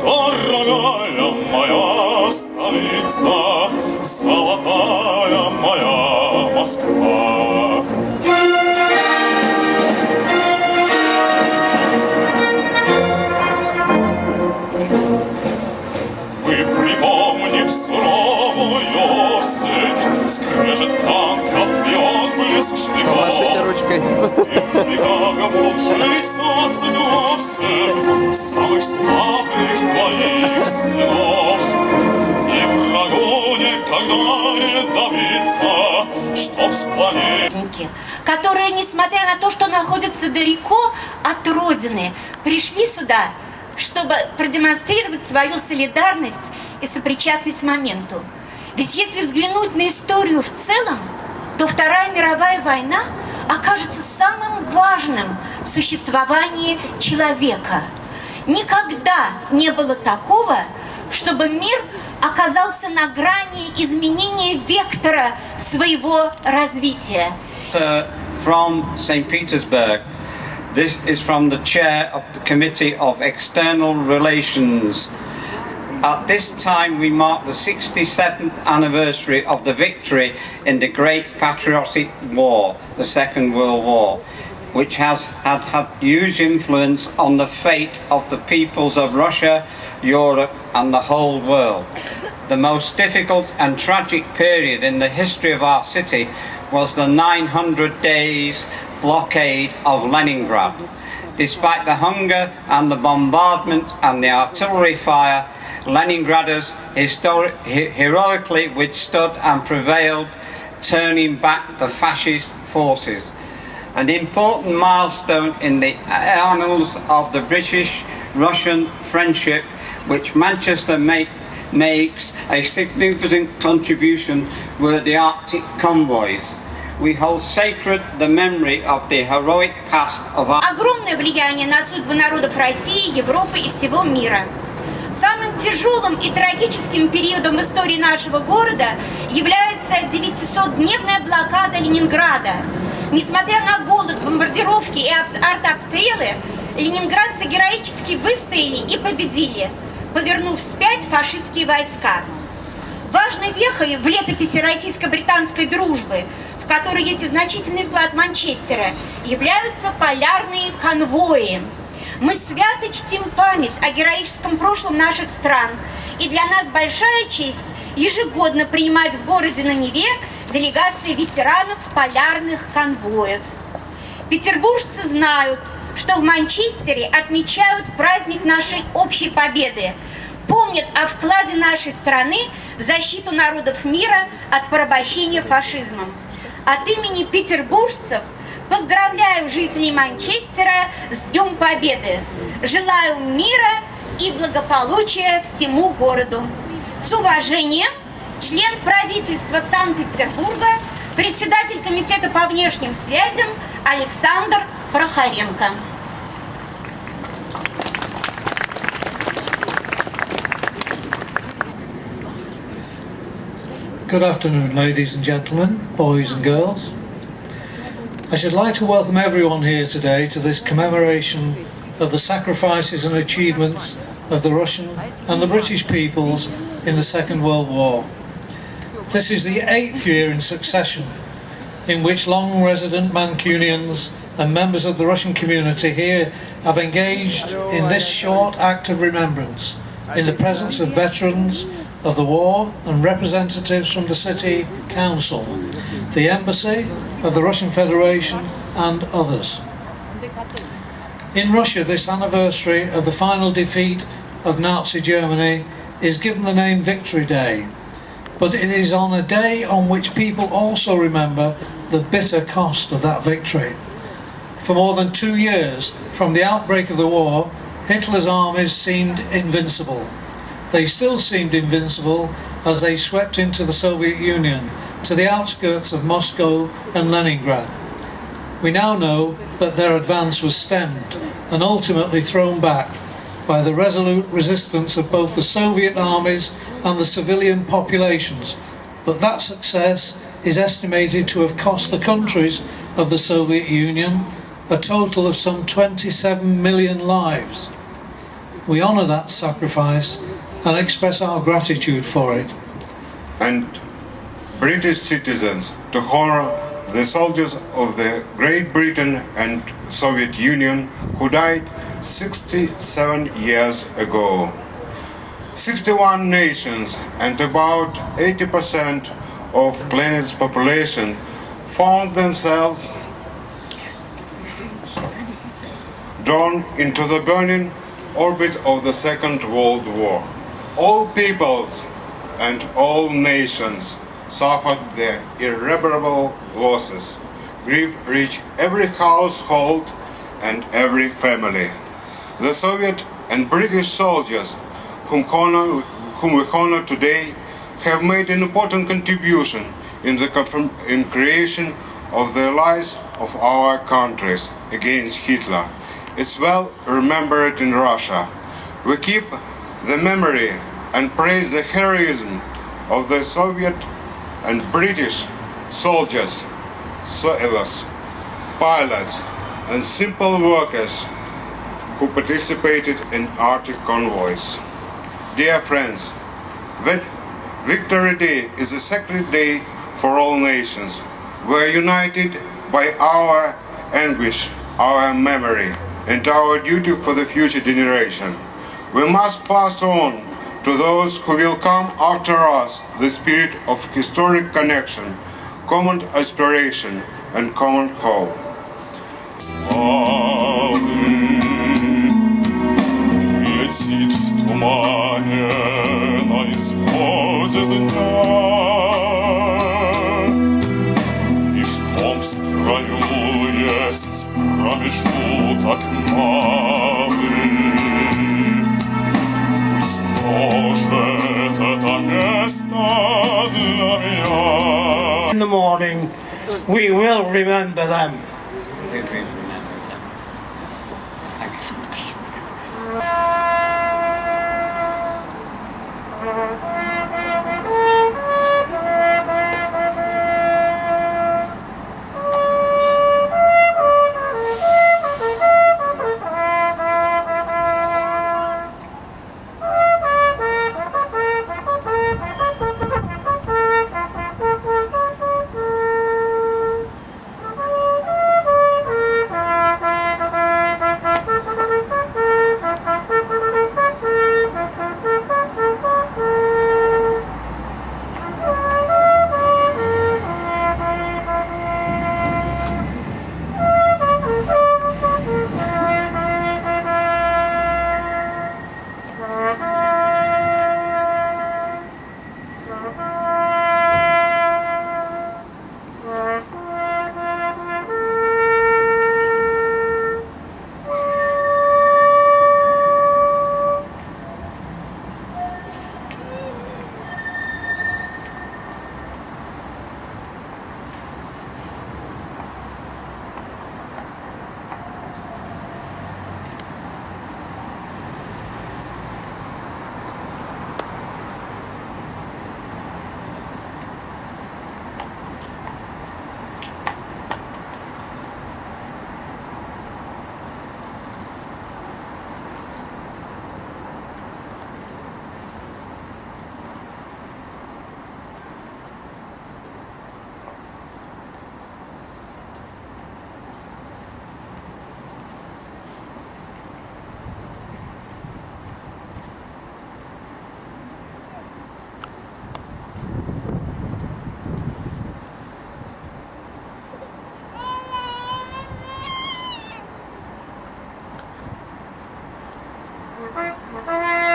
Дорогая моя столица, золотая моя Москва. Мы припомним суровую осень, скрежет танков и отблеск шпиков. И как будут жить 28 самых славных твоих сынов. И врагу никогда не добиться, чтоб склонить. Которые, несмотря на то, что находятся далеко от родины, пришли сюда, чтобы продемонстрировать свою солидарность и сопричастность моменту. Ведь если взглянуть на историю в целом, то Вторая мировая война окажется самым важным в существовании человека. Никогда не было такого, чтобы мир оказался на грани изменения вектора своего развития. From St. Petersburg. This is from the chair of the Committee of External Relations. At this time we mark the 67th anniversary of the victory in the Great Patriotic War, the Second World War, which has had huge influence on the fate of the peoples of Russia, Europe and the whole world. The most difficult and tragic period in the history of our city was the 900 days blockade of Leningrad. Despite the hunger and the bombardment and the artillery fire, Leningraders heroically withstood and prevailed, turning back the fascist forces. An important milestone in the annals of the British-Russian friendship, which Manchester makes a significant contribution, were the Arctic convoys. We hold sacred the memory of the heroic past of our... Огромное влияние на судьбы народов России, Европы и всего мира. Самым тяжелым и трагическим периодом в истории нашего города является 900-дневная блокада Ленинграда. Несмотря на голод, бомбардировки и артобстрелы, ленинградцы героически выстояли и победили, повернув вспять фашистские войска. Важной вехой в летописи российско-британской дружбы, в которой есть и значительный вклад Манчестера, являются полярные конвои. Мы свято чтим память о героическом прошлом наших стран, и для нас большая честь ежегодно принимать в городе на Неве делегации ветеранов полярных конвоев. Петербуржцы знают, что в Манчестере отмечают праздник нашей общей победы, помнят о вкладе нашей страны в защиту народов мира от порабощения фашизмом. От имени петербуржцев поздравляю жителей Манчестера с Днем Победы. Желаю мира и благополучия всему городу. С уважением, член правительства Санкт-Петербурга, председатель комитета по внешним связям Александр Прохоренко. Good afternoon, ladies and gentlemen, boys and girls. I should like to welcome everyone here today to this commemoration of the sacrifices and achievements of the Russian and the British peoples in the Second World War. This is the 8th year in succession in which long-resident Mancunians and members of the Russian community here have engaged in this short act of remembrance in the presence of veterans of the war and representatives from the City Council, the Embassy of the Russian Federation and others. In Russia, this anniversary of the final defeat of Nazi Germany is given the name Victory Day, but it is on a day on which people also remember the bitter cost of that victory. For more than 2 years from the outbreak of the war, Hitler's armies seemed invincible. They still seemed invincible as they swept into the Soviet Union, to the outskirts of Moscow and Leningrad. We now know that their advance was stemmed and ultimately thrown back by the resolute resistance of both the Soviet armies and the civilian populations, but that success is estimated to have cost the countries of the Soviet Union a total of some 27 million lives. we honour that sacrifice and express our gratitude for it. And British citizens to honor the soldiers of the Great Britain and Soviet Union who died 67 years ago. 61 nations and about 80% of planet's population found themselves drawn into the burning orbit of the Second World War. All peoples and all nations suffered their irreparable losses. Grief reached every household and every family. The Soviet and British soldiers whom we honor today have made an important contribution in creation of the allies of our countries against Hitler. It's well remembered in Russia. We keep the memory and praise the heroism of the Soviet and British soldiers, sailors, pilots, and simple workers who participated in Arctic convoys. Dear friends, Victory Day is a sacred day for all nations. We are united by our anguish, our memory, and our duty for the future generation. We must pass on to those who will come after us the spirit of historic connection, common aspiration, and common hope. Летит в тумане на исходе дня, и в том строю есть промежуток малый. Быть может, это место для меня. In the morning, we will remember them. Bye.